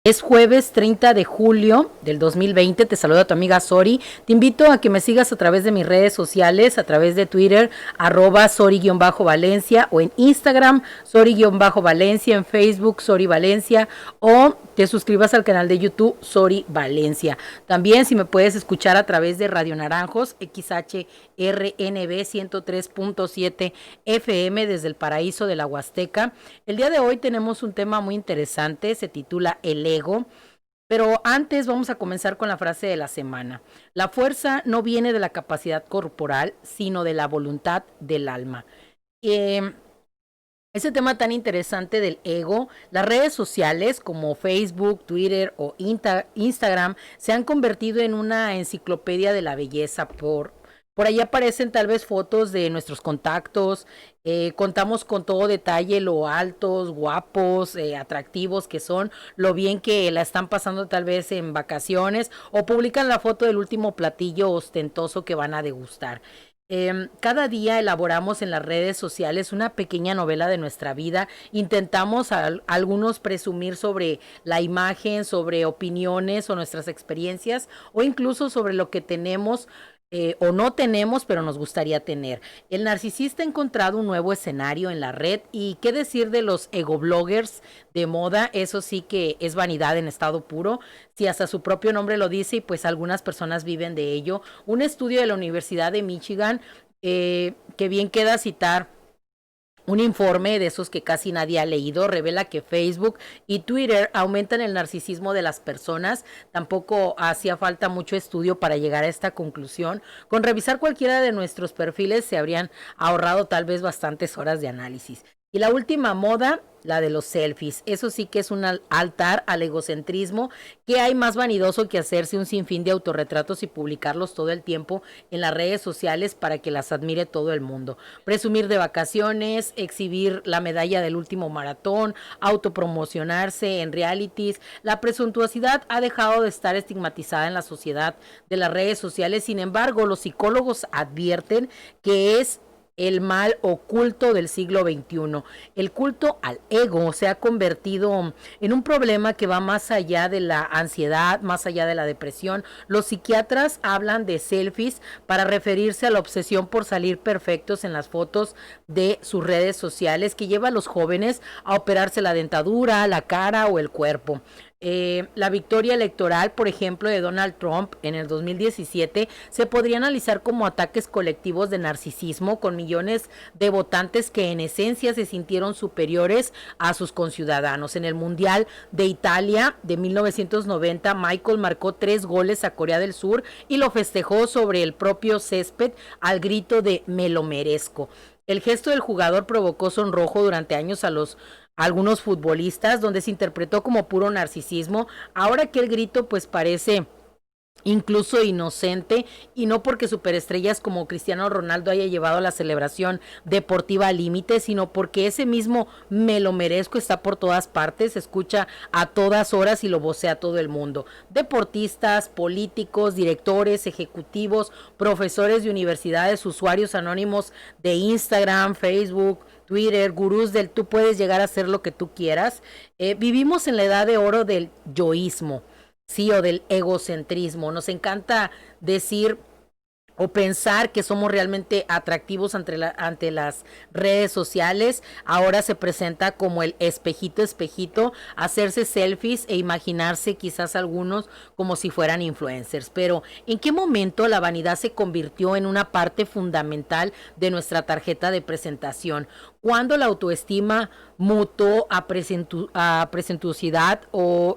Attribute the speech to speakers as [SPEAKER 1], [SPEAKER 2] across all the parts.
[SPEAKER 1] Es jueves 30 de julio del 2020, te saluda tu amiga Sori. Te invito a que me sigas a través de mis redes sociales, a través de Twitter, @Sori-Valencia, o en Instagram, Sori-Valencia, en Facebook, Sori Valencia, o te suscribas al canal de YouTube, Sori Valencia. También si me puedes escuchar a través de Radio Naranjos, XHRNB 103.7 FM desde el paraíso de la Huasteca. El día de hoy tenemos un tema muy interesante, se titula El ego. Pero antes vamos a comenzar con la frase de la semana. La fuerza no viene de la capacidad corporal, sino de la voluntad del alma. Eh, ese tema tan interesante del ego, las redes sociales como Facebook, Twitter o Instagram se han convertido en una enciclopedia de la belleza. Por ahí aparecen tal vez fotos de nuestros contactos, contamos con todo detalle lo altos, guapos, atractivos que son, lo bien que la están pasando tal vez en vacaciones, o publican la foto del último platillo ostentoso que van a degustar. Cada día elaboramos en las redes sociales una pequeña novela de nuestra vida. Intentamos algunos presumir sobre la imagen, sobre opiniones o nuestras experiencias, o incluso sobre lo que tenemos o no tenemos, pero nos gustaría tener. El narcisista ha encontrado un nuevo escenario en la red, y qué decir de los ego-bloggers de moda. Eso sí que es vanidad en estado puro, si hasta su propio nombre lo dice, y pues algunas personas viven de ello. Un estudio de la Universidad de Michigan, que bien queda citar un informe de esos que casi nadie ha leído, revela que Facebook y Twitter aumentan el narcisismo de las personas. Tampoco hacía falta mucho estudio para llegar a esta conclusión. Con revisar cualquiera de nuestros perfiles se habrían ahorrado tal vez bastantes horas de análisis. Y la última moda, la de los selfies. Eso sí que es un altar al egocentrismo. ¿Qué hay más vanidoso que hacerse un sinfín de autorretratos y publicarlos todo el tiempo en las redes sociales para que las admire todo el mundo? Presumir de vacaciones, exhibir la medalla del último maratón, autopromocionarse en realities. La presuntuosidad ha dejado de estar estigmatizada en la sociedad de las redes sociales. Sin embargo, los psicólogos advierten que es el mal oculto del siglo XXI. El culto al ego se ha convertido en un problema que va más allá de la ansiedad, más allá de la depresión. Los psiquiatras hablan de selfies para referirse a la obsesión por salir perfectos en las fotos de sus redes sociales, que lleva a los jóvenes a operarse la dentadura, la cara o el cuerpo. La victoria electoral, por ejemplo, de Donald Trump en el 2017 se podría analizar como ataques colectivos de narcisismo, con millones de votantes que en esencia se sintieron superiores a sus conciudadanos. En el Mundial de Italia de 1990, Michael marcó 3 goles a Corea del Sur y lo festejó sobre el propio césped al grito de "me lo merezco". El gesto del jugador provocó sonrojo durante años a algunos futbolistas, donde se interpretó como puro narcisismo. Ahora que el grito pues parece incluso inocente, y no porque superestrellas como Cristiano Ronaldo haya llevado la celebración deportiva al límite, sino porque ese mismo "me lo merezco" está por todas partes, se escucha a todas horas y lo vocea todo el mundo. Deportistas, políticos, directores, ejecutivos, profesores de universidades, usuarios anónimos de Instagram, Facebook, Twitter, gurús del "tú puedes llegar a ser lo que tú quieras". Vivimos en la edad de oro del yoísmo, sí, o del egocentrismo. Nos encanta decir o pensar que somos realmente atractivos ante las redes sociales. Ahora se presenta como el espejito, espejito, hacerse selfies e imaginarse quizás algunos como si fueran influencers. Pero ¿en qué momento la vanidad se convirtió en una parte fundamental de nuestra tarjeta de presentación? ¿Cuándo la autoestima mutó a presentuosidad?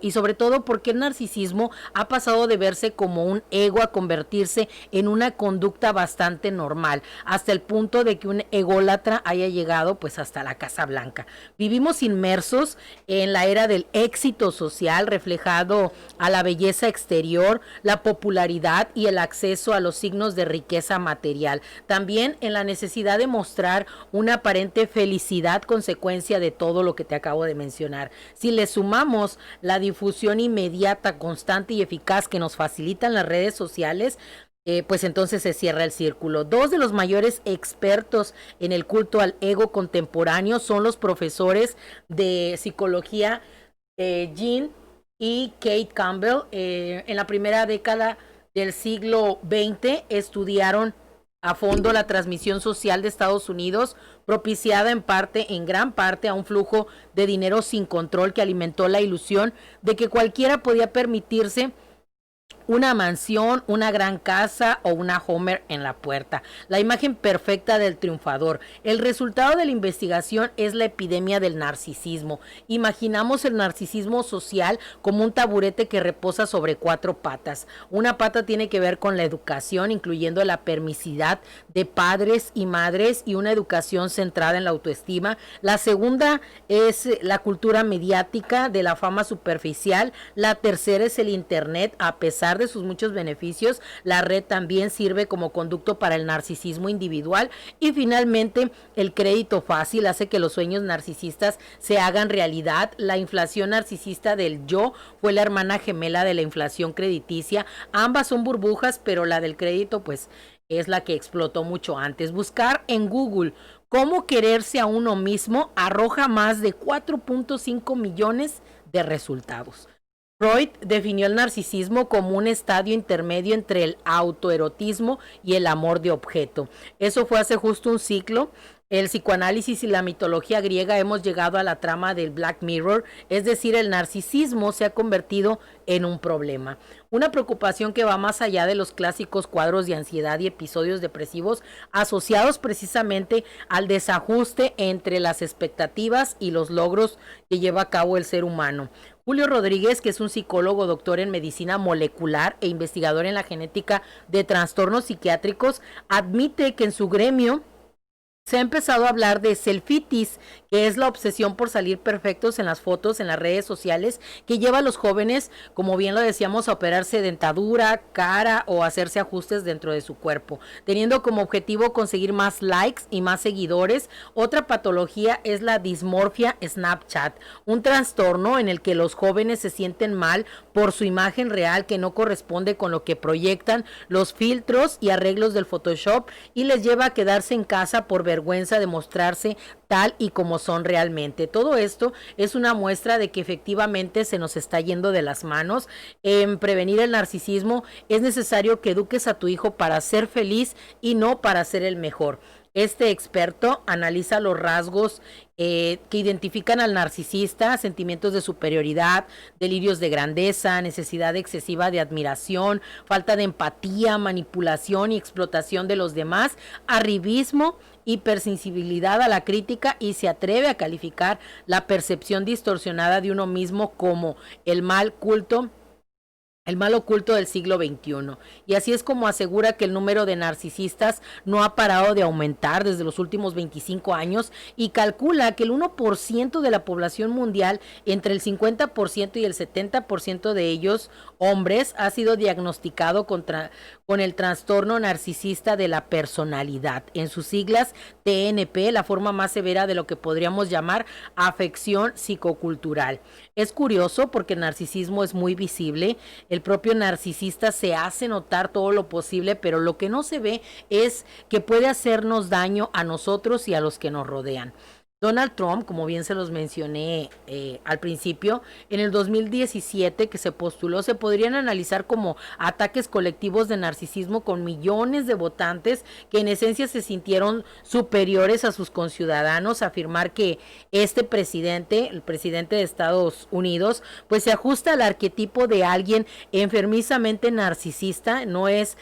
[SPEAKER 1] Y sobre todo, ¿por qué el narcisismo ha pasado de verse como un ego a convertirse en una conducta bastante normal, hasta el punto de que un ególatra haya llegado pues hasta la Casa Blanca? Vivimos inmersos en la era del éxito social, reflejado a la belleza exterior, la popularidad y el acceso a los signos de riqueza material. También en la necesidad de mostrar una aparente felicidad, consecuencia de todo lo que te acabo de mencionar. Si le sumamos la difusión inmediata, constante y eficaz que nos facilitan las redes sociales, pues entonces se cierra el círculo. Dos de los mayores expertos en el culto al ego contemporáneo son los profesores de psicología, Jean y Kate Campbell en la primera década del siglo XX estudiaron a fondo la transmisión social de Estados Unidos, propiciada en gran parte, a un flujo de dinero sin control que alimentó la ilusión de que cualquiera podía permitirse una mansión, una gran casa o una Homer en la puerta. La imagen perfecta del triunfador. El resultado de la investigación es la epidemia del narcisismo. Imaginamos el narcisismo social como un taburete que reposa sobre cuatro patas. Una pata tiene que ver con la educación, incluyendo la permisidad de padres y madres y una educación centrada en la autoestima. La segunda es la cultura mediática de la fama superficial. La tercera es el internet. A pesar de sus muchos beneficios, la red también sirve como conducto para el narcisismo individual. Y finalmente, el crédito fácil hace que los sueños narcisistas se hagan realidad. La inflación narcisista del yo fue la hermana gemela de la inflación crediticia. Ambas son burbujas, pero la del crédito pues es la que explotó mucho antes. Buscar en Google cómo quererse a uno mismo arroja más de 4.5 millones de resultados. Freud definió el narcisismo como un estadio intermedio entre el autoerotismo y el amor de objeto. Eso fue hace justo un siglo. El psicoanálisis y la mitología griega hemos llegado a la trama del Black Mirror, es decir, el narcisismo se ha convertido en un problema. Una preocupación que va más allá de los clásicos cuadros de ansiedad y episodios depresivos asociados precisamente al desajuste entre las expectativas y los logros que lleva a cabo el ser humano. Julio Rodríguez, que es un psicólogo doctor en medicina molecular e investigador en la genética de trastornos psiquiátricos, admite que en su gremio se ha empezado a hablar de selfitis, que es la obsesión por salir perfectos en las fotos, en las redes sociales, que lleva a los jóvenes, como bien lo decíamos, a operarse dentadura, cara o hacerse ajustes dentro de su cuerpo, teniendo como objetivo conseguir más likes y más seguidores. Otra patología es la dismorfia Snapchat, un trastorno en el que los jóvenes se sienten mal por su imagen real que no corresponde con lo que proyectan los filtros y arreglos del Photoshop y les lleva a quedarse en casa por vergüenza de mostrarse tal y como son realmente. Todo esto es una muestra de que efectivamente se nos está yendo de las manos. En prevenir el narcisismo es necesario que eduques a tu hijo para ser feliz y no para ser el mejor. Este experto analiza los rasgos que identifican al narcisista: sentimientos de superioridad, delirios de grandeza, necesidad excesiva de admiración, falta de empatía, manipulación y explotación de los demás, arribismo, hipersensibilidad a la crítica, y se atreve a calificar la percepción distorsionada de uno mismo como el mal oculto del siglo XXI. Y así es como asegura que el número de narcisistas no ha parado de aumentar desde los últimos 25 años y calcula que el 1% de la población mundial, entre el 50% y el 70% de ellos hombres, ha sido diagnosticado con el trastorno narcisista de la personalidad. En sus siglas TNP, la forma más severa de lo que podríamos llamar afección psicocultural. Es curioso porque el narcisismo es muy visible. El propio narcisista se hace notar todo lo posible, pero lo que no se ve es que puede hacernos daño a nosotros y a los que nos rodean. Donald Trump, como bien se los mencioné al principio, en el 2017 que se postuló, se podrían analizar como ataques colectivos de narcisismo con millones de votantes que en esencia se sintieron superiores a sus conciudadanos. Afirmar que este presidente, el presidente de Estados Unidos, pues se ajusta al arquetipo de alguien enfermizamente narcisista, no es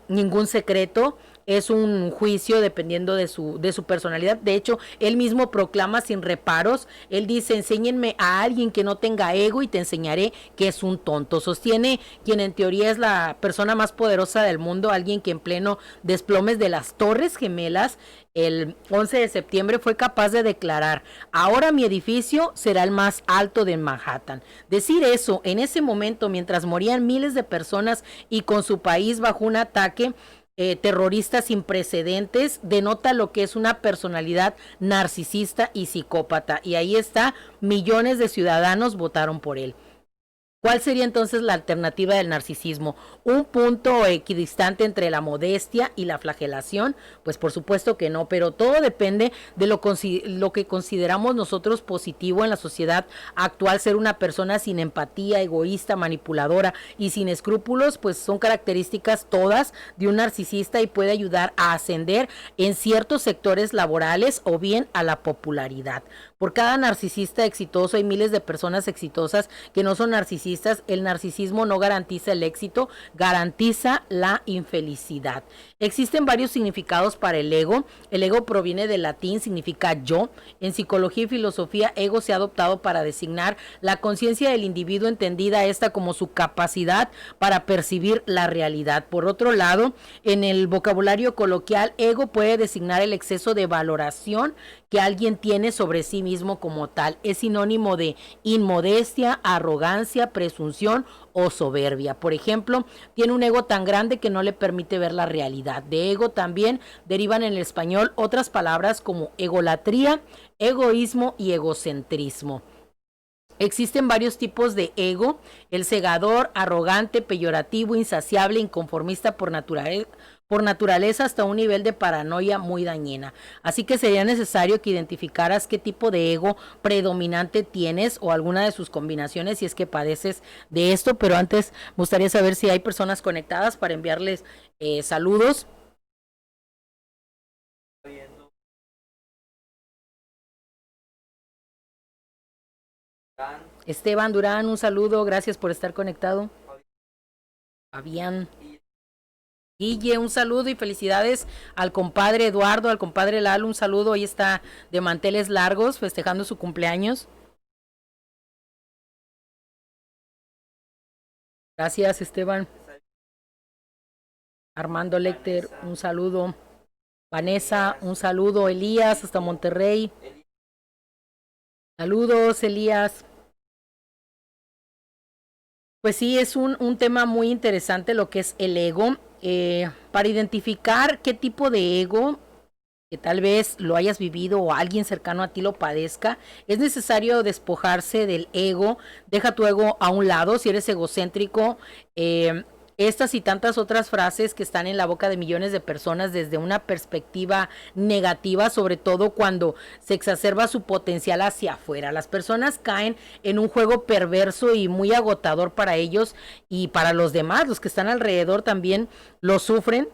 [SPEAKER 1] ningún secreto. Es un juicio dependiendo de su personalidad. De hecho, él mismo proclama sin reparos. Él dice: enséñenme a alguien que no tenga ego y te enseñaré que es un tonto. Sostiene quien en teoría es la persona más poderosa del mundo, alguien que en pleno desplomes de las Torres Gemelas el 11 de septiembre fue capaz de declarar: ahora mi edificio será el más alto de Manhattan. Decir eso en ese momento, mientras morían miles de personas y con su país bajo un ataque terrorista sin precedentes, denota lo que es una personalidad narcisista y psicópata. Y ahí está, millones de ciudadanos votaron por él. ¿Cuál sería entonces la alternativa del narcisismo? ¿Un punto equidistante entre la modestia y la flagelación? Pues por supuesto que no, pero todo depende de lo que consideramos nosotros positivo en la sociedad actual. Ser una persona sin empatía, egoísta, manipuladora y sin escrúpulos, pues son características todas de un narcisista y puede ayudar a ascender en ciertos sectores laborales o bien a la popularidad. Por cada narcisista exitoso hay miles de personas exitosas que no son narcisistas. El narcisismo no garantiza el éxito, garantiza la infelicidad. Existen varios significados para el ego. El ego proviene del latín, significa yo. En psicología y filosofía, ego se ha adoptado para designar la conciencia del individuo, entendida esta como su capacidad para percibir la realidad. Por otro lado, en el vocabulario coloquial, ego puede designar el exceso de valoración que alguien tiene sobre sí mismo como tal. Es sinónimo de inmodestia, arrogancia, presunción o soberbia. Por ejemplo, tiene un ego tan grande que no le permite ver la realidad. De ego también derivan en el español otras palabras como egolatría, egoísmo y egocentrismo. Existen varios tipos de ego: el cegador, arrogante, peyorativo, insaciable, inconformista por naturaleza hasta un nivel de paranoia muy dañina. Así que sería necesario que identificaras qué tipo de ego predominante tienes o alguna de sus combinaciones si es que padeces de esto, pero antes me gustaría saber si hay personas conectadas para enviarles saludos. Esteban Durán, un saludo, gracias por estar conectado. Fabián. Guille, un saludo y felicidades al compadre Eduardo, al compadre Lalo, un saludo. Hoy está de manteles largos festejando su cumpleaños. Gracias, Esteban. Armando Lecter, un saludo. Vanessa, un saludo. Elías, hasta Monterrey. Saludos, Elías. Pues sí, es un tema muy interesante lo que es el ego. Para identificar qué tipo de ego, que tal vez lo hayas vivido o alguien cercano a ti lo padezca, es necesario despojarse del ego. Deja tu ego a un lado si eres egocéntrico. Estas y tantas otras frases que están en la boca de millones de personas desde una perspectiva negativa, sobre todo cuando se exacerba su potencial hacia afuera. Las personas caen en un juego perverso y muy agotador para ellos y para los demás. Los que están alrededor también lo sufren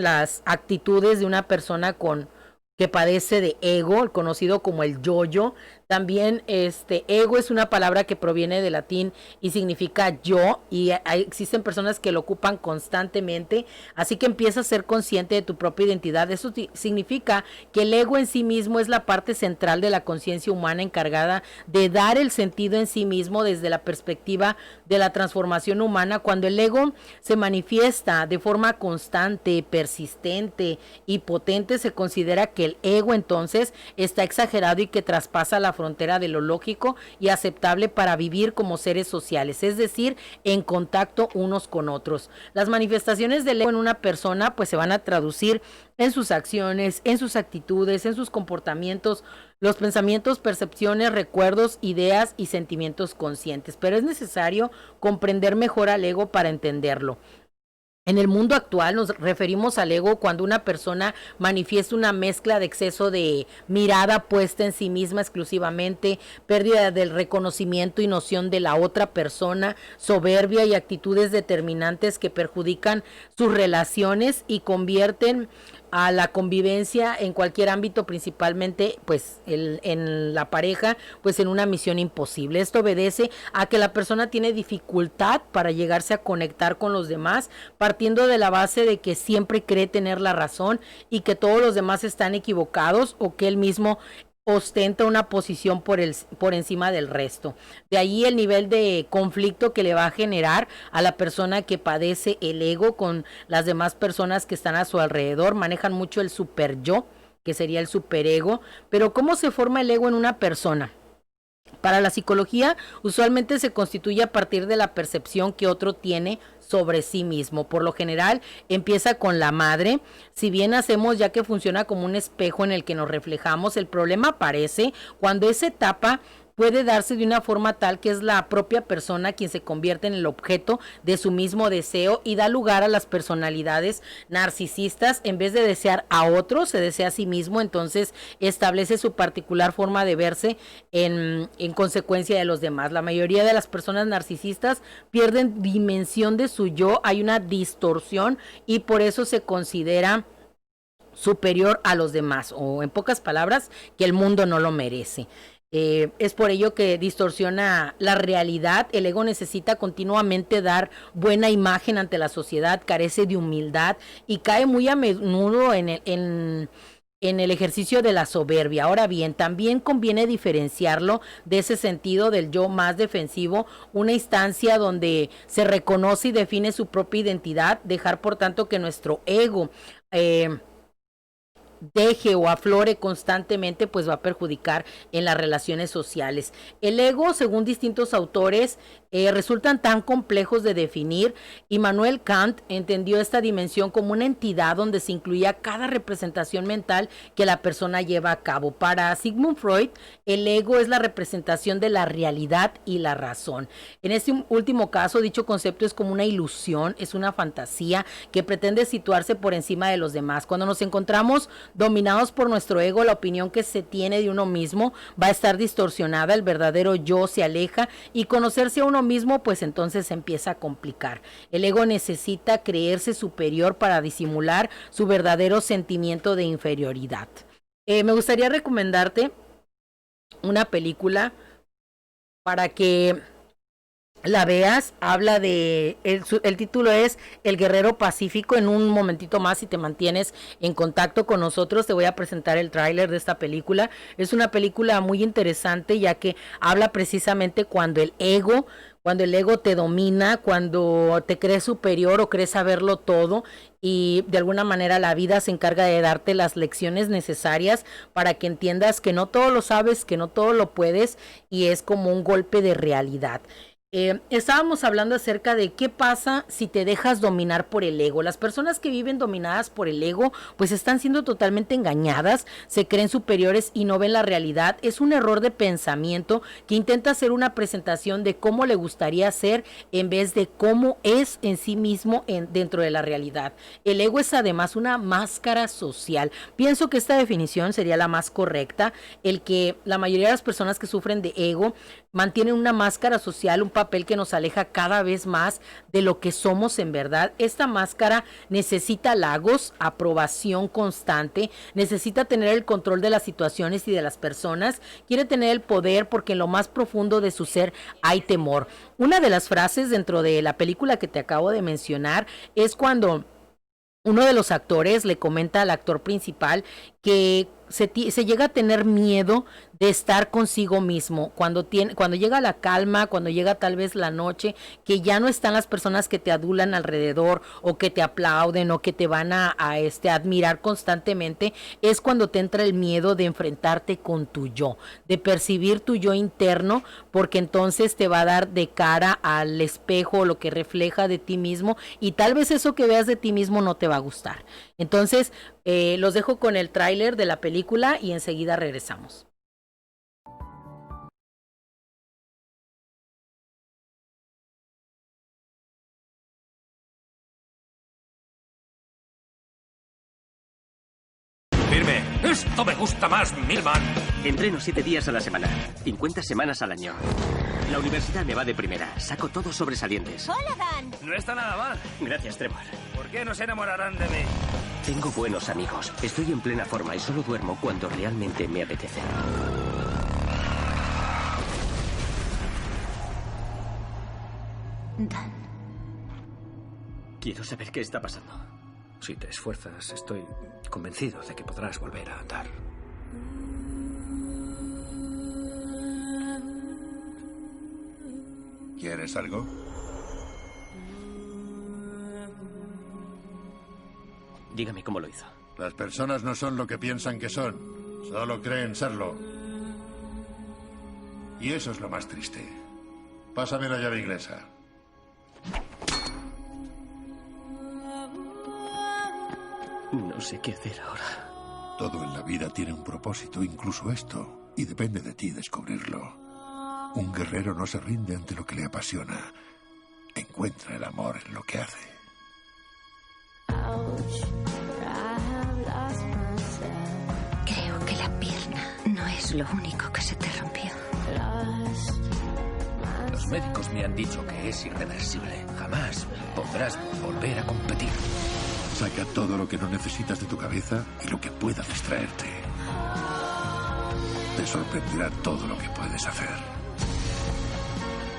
[SPEAKER 1] las actitudes de una persona con que padece de ego, el conocido como el yo-yo. También ego es una palabra que proviene del latín y significa yo, y existen personas que lo ocupan constantemente, así que empieza a ser consciente de tu propia identidad. Eso significa que el ego en sí mismo es la parte central de la conciencia humana, encargada de dar el sentido en sí mismo desde la perspectiva de la transformación humana. Cuando el ego se manifiesta de forma constante, persistente y potente, se considera que el ego entonces está exagerado y que traspasa la frontera de lo lógico y aceptable para vivir como seres sociales, es decir, en contacto unos con otros. Las manifestaciones del ego en una persona pues se van a traducir en sus acciones, en sus actitudes, en sus comportamientos, los pensamientos, percepciones, recuerdos, ideas y sentimientos conscientes. Pero es necesario comprender mejor al ego para entenderlo. En el mundo actual nos referimos al ego cuando una persona manifiesta una mezcla de exceso de mirada puesta en sí misma exclusivamente, pérdida del reconocimiento y noción de la otra persona, soberbia y actitudes determinantes que perjudican sus relaciones y convierten a la convivencia en cualquier ámbito, principalmente pues en la pareja, pues en una misión imposible. Esto obedece a que la persona tiene dificultad para llegarse a conectar con los demás, partiendo de la base de que siempre cree tener la razón y que todos los demás están equivocados, o que él mismo ostenta una posición por encima del resto. De ahí el nivel de conflicto que le va a generar a la persona que padece el ego con las demás personas que están a su alrededor. Manejan mucho el super yo, que sería el superego. Pero ¿cómo se forma el ego en una persona? Para la psicología, usualmente se constituye a partir de la percepción que otro tiene sobre sí mismo. Por lo general, empieza con la madre. Si bien hacemos ya que funciona como un espejo en el que nos reflejamos, el problema aparece cuando esa etapa puede darse de una forma tal que es la propia persona quien se convierte en el objeto de su mismo deseo y da lugar a las personalidades narcisistas. En vez de desear a otros, se desea a sí mismo, entonces establece su particular forma de verse en consecuencia de los demás. La mayoría de las personas narcisistas pierden dimensión de su yo, hay una distorsión y por eso se considera superior a los demás, o en pocas palabras, que el mundo no lo merece. Es por ello que distorsiona la realidad. El ego necesita continuamente dar buena imagen ante la sociedad, carece de humildad y cae muy a menudo en el ejercicio de la soberbia. Ahora bien, también conviene diferenciarlo de ese sentido del yo más defensivo, una instancia donde se reconoce y define su propia identidad, dejar por tanto que nuestro ego deje o aflore constantemente, pues va a perjudicar en las relaciones sociales. El ego, según distintos autores, resultan tan complejos de definir. Immanuel Kant entendió esta dimensión como una entidad donde se incluía cada representación mental que la persona lleva a cabo. Para Sigmund Freud, el ego es la representación de la realidad y la razón. En este último caso, dicho concepto es como una ilusión, es una fantasía que pretende situarse por encima de los demás. Cuando nos encontramos dominados por nuestro ego, la opinión que se tiene de uno mismo va a estar distorsionada, el verdadero yo se aleja y conocerse a uno mismo, pues entonces se empieza a complicar. El ego necesita creerse superior para disimular su verdadero sentimiento de inferioridad. Me gustaría recomendarte una película para que la veas. Habla de, el título es El Guerrero Pacífico. En un momentito más, si te mantienes en contacto con nosotros, te voy a presentar el tráiler de esta película. Es una película muy interesante, ya que habla precisamente cuando el ego te domina, cuando te crees superior o crees saberlo todo, y de alguna manera la vida se encarga de darte las lecciones necesarias para que entiendas que no todo lo sabes, que no todo lo puedes, y es como un golpe de realidad. Estábamos hablando acerca de qué pasa si te dejas dominar por el ego. Las personas que viven dominadas por el ego pues están siendo totalmente engañadas, se creen superiores y no ven la realidad. Es un error de pensamiento que intenta hacer una presentación de cómo le gustaría ser en vez de cómo es en sí mismo dentro de la realidad. El ego es además una máscara social. Pienso que esta definición sería la más correcta, el que la mayoría de las personas que sufren de ego mantienen una máscara social, un papel que nos aleja cada vez más de lo que somos en verdad. Esta máscara necesita halagos, aprobación constante, necesita tener el control de las situaciones y de las personas, quiere tener el poder porque en lo más profundo de su ser hay temor. Una de las frases dentro de la película que te acabo de mencionar es cuando uno de los actores le comenta al actor principal que se llega a tener miedo de estar consigo mismo, cuando llega la calma, cuando llega tal vez la noche, que ya no están las personas que te adulan alrededor o que te aplauden o que te van a admirar constantemente, es cuando te entra el miedo de enfrentarte con tu yo, de percibir tu yo interno, porque entonces te va a dar de cara al espejo lo que refleja de ti mismo y tal vez eso que veas de ti mismo no te va a gustar. Entonces, los dejo con el tráiler de la película y enseguida regresamos.
[SPEAKER 2] Firme. Esto me gusta más, Milman.
[SPEAKER 3] Entreno 7 días a la semana, 50 semanas al año. La universidad me va de primera. Saco todos sobresalientes.
[SPEAKER 4] Hola, Dan.
[SPEAKER 2] No está nada mal.
[SPEAKER 3] Gracias, Trevor.
[SPEAKER 2] ¿Por qué no se enamorarán de mí?
[SPEAKER 3] Tengo buenos amigos. Estoy en plena forma y solo duermo cuando realmente me apetece.
[SPEAKER 4] Dan.
[SPEAKER 3] Quiero saber qué está pasando.
[SPEAKER 2] Si te esfuerzas, estoy convencido de que podrás volver a andar.
[SPEAKER 5] ¿Quieres algo?
[SPEAKER 3] Dígame cómo lo hizo.
[SPEAKER 5] Las personas no son lo que piensan que son. Solo creen serlo. Y eso es lo más triste. Pásame la llave inglesa.
[SPEAKER 3] No sé qué hacer ahora.
[SPEAKER 5] Todo en la vida tiene un propósito, incluso esto. Y depende de ti descubrirlo. Un guerrero no se rinde ante lo que le apasiona. Encuentra el amor en lo que hace.
[SPEAKER 4] Creo que la pierna no es lo único que se te rompió.
[SPEAKER 2] Los médicos me han dicho que es irreversible. Jamás podrás volver a competir.
[SPEAKER 5] Saca todo lo que no necesitas de tu cabeza y lo que pueda distraerte. Te sorprenderá todo lo que puedes hacer.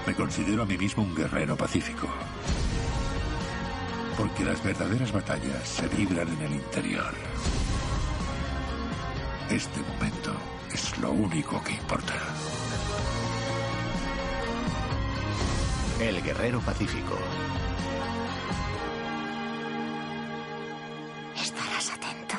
[SPEAKER 5] Me considero a mí mismo un guerrero pacífico. Porque las verdaderas batallas se libran en el interior. Este momento es lo único que importa.
[SPEAKER 6] El Guerrero Pacífico.
[SPEAKER 4] Estarás atento.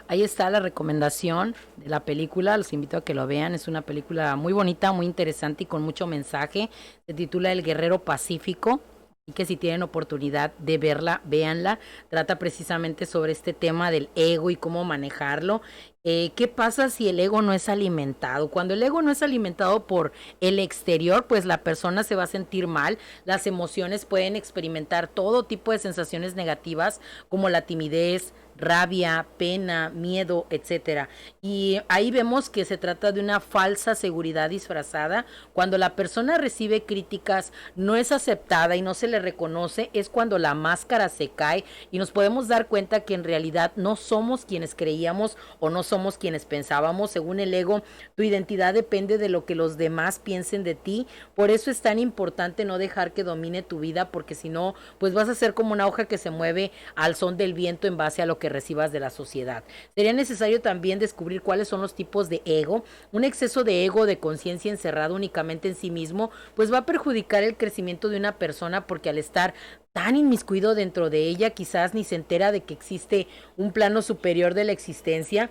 [SPEAKER 1] Ahí está la recomendación de la película, los invito a que lo vean, es una película muy bonita, muy interesante y con mucho mensaje. Se titula El Guerrero Pacífico. Y que si tienen oportunidad de verla, véanla. Trata precisamente sobre este tema del ego y cómo manejarlo. ¿Qué pasa si el ego no es alimentado? Cuando el ego no es alimentado por el exterior, pues la persona se va a sentir mal. Las emociones pueden experimentar todo tipo de sensaciones negativas como la timidez, rabia, pena, miedo, etcétera. Y ahí vemos que se trata de una falsa seguridad disfrazada. Cuando la persona recibe críticas, no es aceptada y no se le reconoce, es cuando la máscara se cae y nos podemos dar cuenta que en realidad no somos quienes creíamos o no somos quienes pensábamos. Según el ego, tu identidad depende de lo que los demás piensen de ti. Por eso es tan importante no dejar que domine tu vida, porque si no, pues vas a ser como una hoja que se mueve al son del viento en base a lo que recibas de la sociedad. Sería necesario también descubrir cuáles son los tipos de ego. Un exceso de ego, de conciencia encerrado únicamente en sí mismo, pues va a perjudicar el crecimiento de una persona, porque al estar tan inmiscuido dentro de ella, quizás ni se entera de que existe un plano superior de la existencia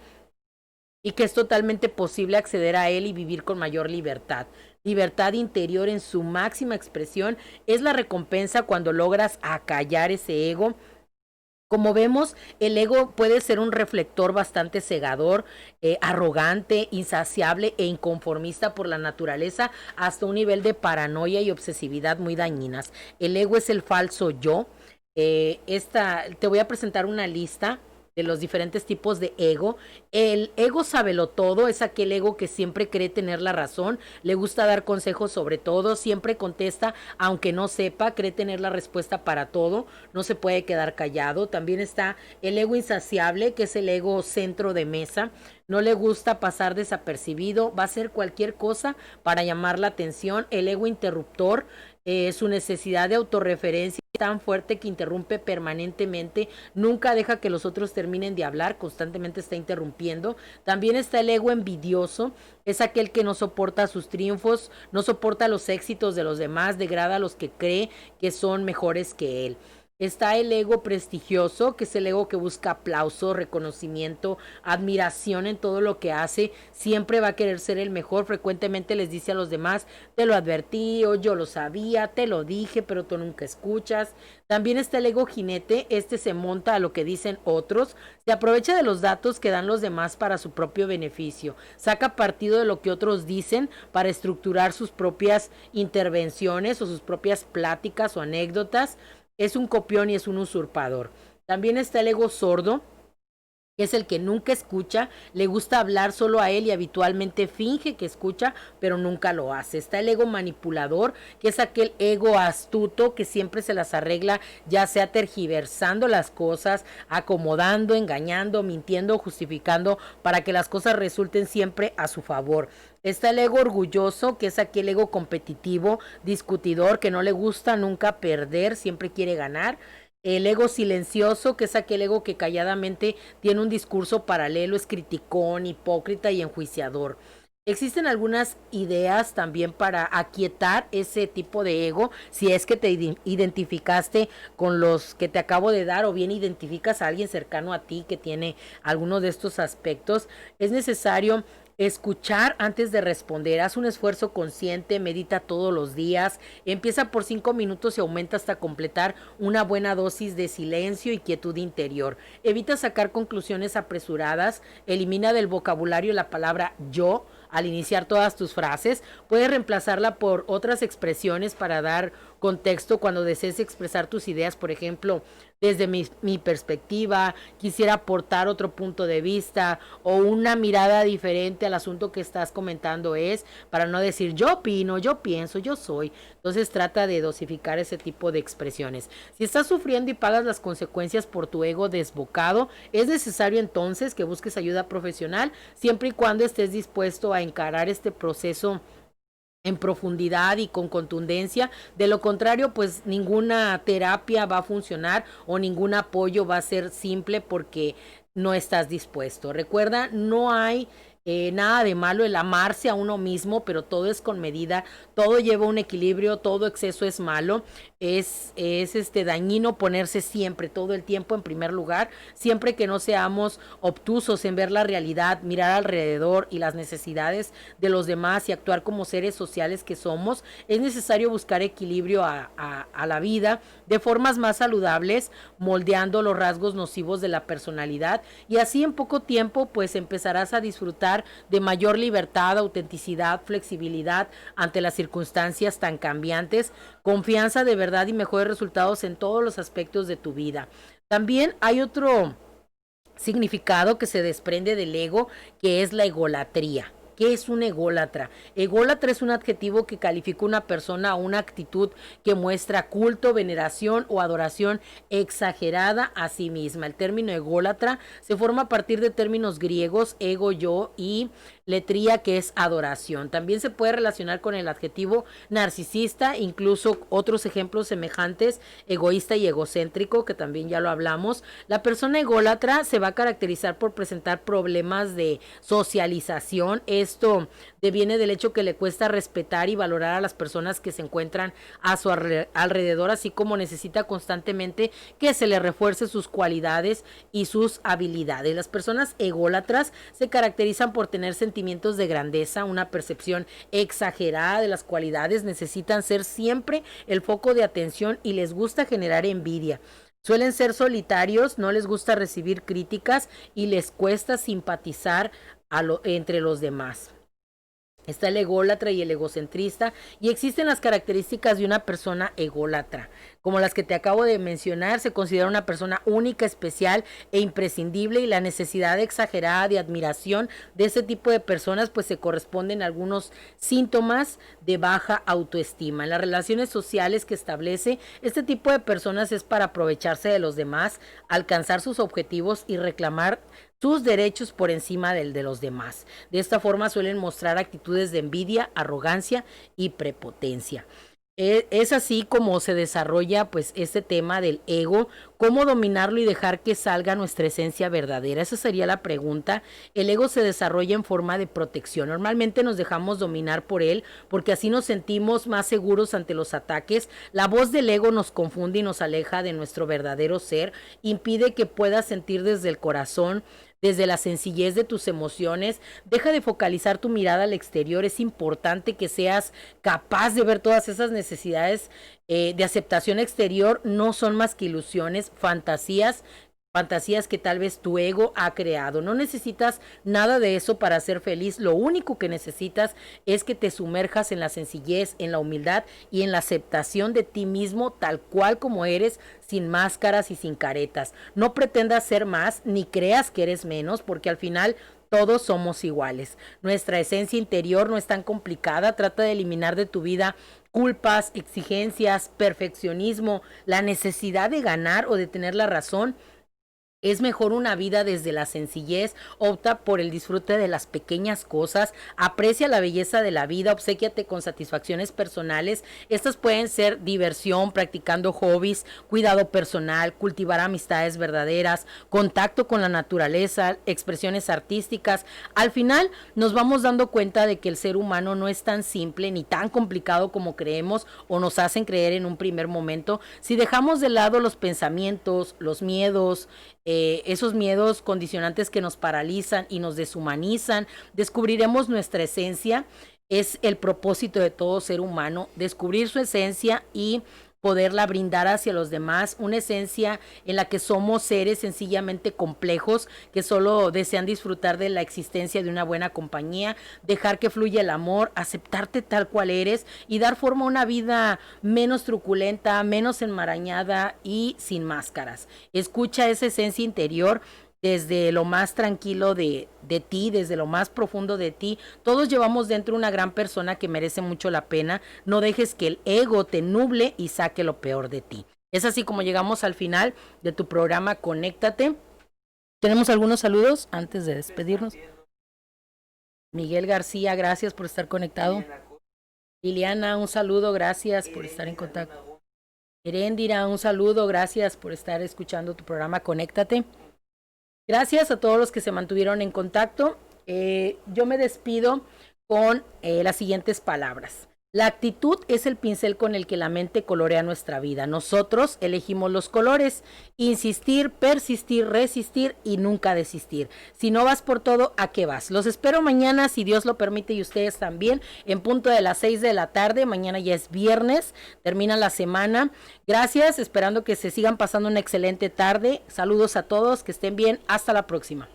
[SPEAKER 1] y que es totalmente posible acceder a él y vivir con mayor libertad. Libertad interior en su máxima expresión es la recompensa cuando logras acallar ese ego. Como vemos, el ego puede ser un reflector bastante cegador, arrogante, insaciable e inconformista por la naturaleza, hasta un nivel de paranoia y obsesividad muy dañinas. El ego es el falso yo. Te voy a presentar una lista de los diferentes tipos de ego. El ego sabelotodo es aquel ego que siempre cree tener la razón, le gusta dar consejos sobre todo, siempre contesta aunque no sepa, cree tener la respuesta para todo, no se puede quedar callado. También está el ego insaciable, que es el ego centro de mesa. No le gusta pasar desapercibido, va a hacer cualquier cosa para llamar la atención. El ego interruptor, su necesidad de autorreferencia es tan fuerte que interrumpe permanentemente, nunca deja que los otros terminen de hablar, constantemente está interrumpiendo. También está el ego envidioso, es aquel que no soporta sus triunfos, no soporta los éxitos de los demás, degrada a los que cree que son mejores que él. Está el ego prestigioso, que es el ego que busca aplauso, reconocimiento, admiración en todo lo que hace. Siempre va a querer ser el mejor. Frecuentemente les dice a los demás, te lo advertí, o yo lo sabía, te lo dije, pero tú nunca escuchas. También está el ego jinete. Este se monta a lo que dicen otros. Se aprovecha de los datos que dan los demás para su propio beneficio. Saca partido de lo que otros dicen para estructurar sus propias intervenciones o sus propias pláticas o anécdotas. Es un copión y es un usurpador. También está el ego sordo, que es el que nunca escucha, le gusta hablar solo a él y habitualmente finge que escucha, pero nunca lo hace. Está el ego manipulador, que es aquel ego astuto que siempre se las arregla, ya sea tergiversando las cosas, acomodando, engañando, mintiendo, justificando, para que las cosas resulten siempre a su favor. Está el ego orgulloso, que es aquel ego competitivo, discutidor, que no le gusta nunca perder, siempre quiere ganar. El ego silencioso, que es aquel ego que calladamente tiene un discurso paralelo, es criticón, hipócrita y enjuiciador. Existen algunas ideas también para aquietar ese tipo de ego, si es que te identificaste con los que te acabo de dar, o bien identificas a alguien cercano a ti que tiene alguno de estos aspectos. Es necesario Escuchar antes de responder, haz un esfuerzo consciente, medita todos los días, empieza por 5 minutos y aumenta hasta completar una buena dosis de silencio y quietud interior. Evita sacar conclusiones apresuradas, elimina del vocabulario la palabra yo al iniciar todas tus frases, puedes reemplazarla por otras expresiones para dar contexto cuando desees expresar tus ideas, por ejemplo, desde mi perspectiva, quisiera aportar otro punto de vista o una mirada diferente al asunto que estás comentando para no decir yo opino, yo pienso, yo soy. Entonces trata de dosificar ese tipo de expresiones. Si estás sufriendo y pagas las consecuencias por tu ego desbocado, es necesario entonces que busques ayuda profesional, siempre y cuando estés dispuesto a encarar este proceso en profundidad y con contundencia. De lo contrario, pues ninguna terapia va a funcionar o ningún apoyo va a ser simple porque no estás dispuesto. Recuerda, no hay nada de malo el amarse a uno mismo, pero todo es con medida, todo lleva un equilibrio, todo exceso es malo, es dañino ponerse siempre, todo el tiempo en primer lugar, siempre que no seamos obtusos en ver la realidad, mirar alrededor y las necesidades de los demás y actuar como seres sociales que somos. Es necesario buscar equilibrio a la vida de formas más saludables, moldeando los rasgos nocivos de la personalidad, y así en poco tiempo pues empezarás a disfrutar de mayor libertad, autenticidad, flexibilidad ante las circunstancias tan cambiantes, confianza de verdad y mejores resultados en todos los aspectos de tu vida. También hay otro significado que se desprende del ego, que es la egolatría. ¿Qué es un ególatra? Ególatra es un adjetivo que califica una persona o una actitud que muestra culto, veneración o adoración exagerada a sí misma. El término ególatra se forma a partir de términos griegos, ego, yo, y letría, que es adoración. También se puede relacionar con el adjetivo narcisista, incluso otros ejemplos semejantes, egoísta y egocéntrico, que también ya lo hablamos. La persona ególatra se va a caracterizar por presentar problemas de socialización. Esto deviene del hecho que le cuesta respetar y valorar a las personas que se encuentran a su alrededor, así como necesita constantemente que se le refuerce sus cualidades y sus habilidades. Las personas ególatras se caracterizan por tener sentimientos de grandeza, una percepción exagerada de las cualidades, necesitan ser siempre el foco de atención y les gusta generar envidia. Suelen ser solitarios, no les gusta recibir críticas y les cuesta simpatizar entre los demás. Está el ególatra y el egocentrista, y existen las características de una persona ególatra, como las que te acabo de mencionar. Se considera una persona única, especial e imprescindible, y la necesidad exagerada de admiración de este tipo de personas pues se corresponden a algunos síntomas de baja autoestima. En las relaciones sociales que establece este tipo de personas es para aprovecharse de los demás, alcanzar sus objetivos y reclamar sus derechos por encima del de los demás. De esta forma suelen mostrar actitudes de envidia, arrogancia y prepotencia. Es así como se desarrolla pues este tema del ego, cómo dominarlo y dejar que salga nuestra esencia verdadera. Esa sería la pregunta. El ego se desarrolla en forma de protección. Normalmente nos dejamos dominar por él porque así nos sentimos más seguros ante los ataques. La voz del ego nos confunde y nos aleja de nuestro verdadero ser, impide que puedas sentir desde el corazón, desde la sencillez de tus emociones. Deja de focalizar tu mirada al exterior. Es importante que seas capaz de ver todas esas necesidades de aceptación exterior. No son más que ilusiones, fantasías que tal vez tu ego ha creado. No necesitas nada de eso para ser feliz. Lo único que necesitas es que te sumerjas en la sencillez, en la humildad y en la aceptación de ti mismo tal cual como eres, sin máscaras y sin caretas. No pretendas ser más ni creas que eres menos, porque al final todos somos iguales. Nuestra esencia interior no es tan complicada. Trata de eliminar de tu vida culpas, exigencias, perfeccionismo, la necesidad de ganar o de tener la razón. Es mejor una vida desde la sencillez. Opta por el disfrute de las pequeñas cosas, aprecia la belleza de la vida, obséquiate con satisfacciones personales. Estas pueden ser diversión, practicando hobbies, cuidado personal, cultivar amistades verdaderas, contacto con la naturaleza, expresiones artísticas. Al final nos vamos dando cuenta de que el ser humano no es tan simple ni tan complicado como creemos o nos hacen creer en un primer momento. Si dejamos de lado los pensamientos, los miedos, esos miedos condicionantes que nos paralizan y nos deshumanizan, descubriremos nuestra esencia. Es el propósito de todo ser humano, descubrir su esencia y poderla brindar hacia los demás, una esencia en la que somos seres sencillamente complejos, que solo desean disfrutar de la existencia de una buena compañía, dejar que fluya el amor, aceptarte tal cual eres y dar forma a una vida menos truculenta, menos enmarañada y sin máscaras. Escucha esa esencia interior desde lo más tranquilo de ti, desde lo más profundo de ti. Todos llevamos dentro una gran persona que merece mucho la pena. No dejes que el ego te nuble y saque lo peor de ti. Es así como llegamos al final de tu programa Conéctate. Tenemos algunos saludos antes de despedirnos. Miguel García, gracias por estar conectado. Liliana, un saludo, gracias por estar en contacto. Eréndira, un saludo, gracias por estar escuchando tu programa Conéctate. Gracias a todos los que se mantuvieron en contacto. Yo me despido con las siguientes palabras. La actitud es el pincel con el que la mente colorea nuestra vida. Nosotros elegimos los colores. Insistir, persistir, resistir y nunca desistir. Si no vas por todo, ¿a qué vas? Los espero mañana, si Dios lo permite y ustedes también, en punto de las 6 de la tarde. Mañana ya es viernes, termina la semana. Gracias, esperando que se sigan pasando una excelente tarde. Saludos a todos, que estén bien. Hasta la próxima.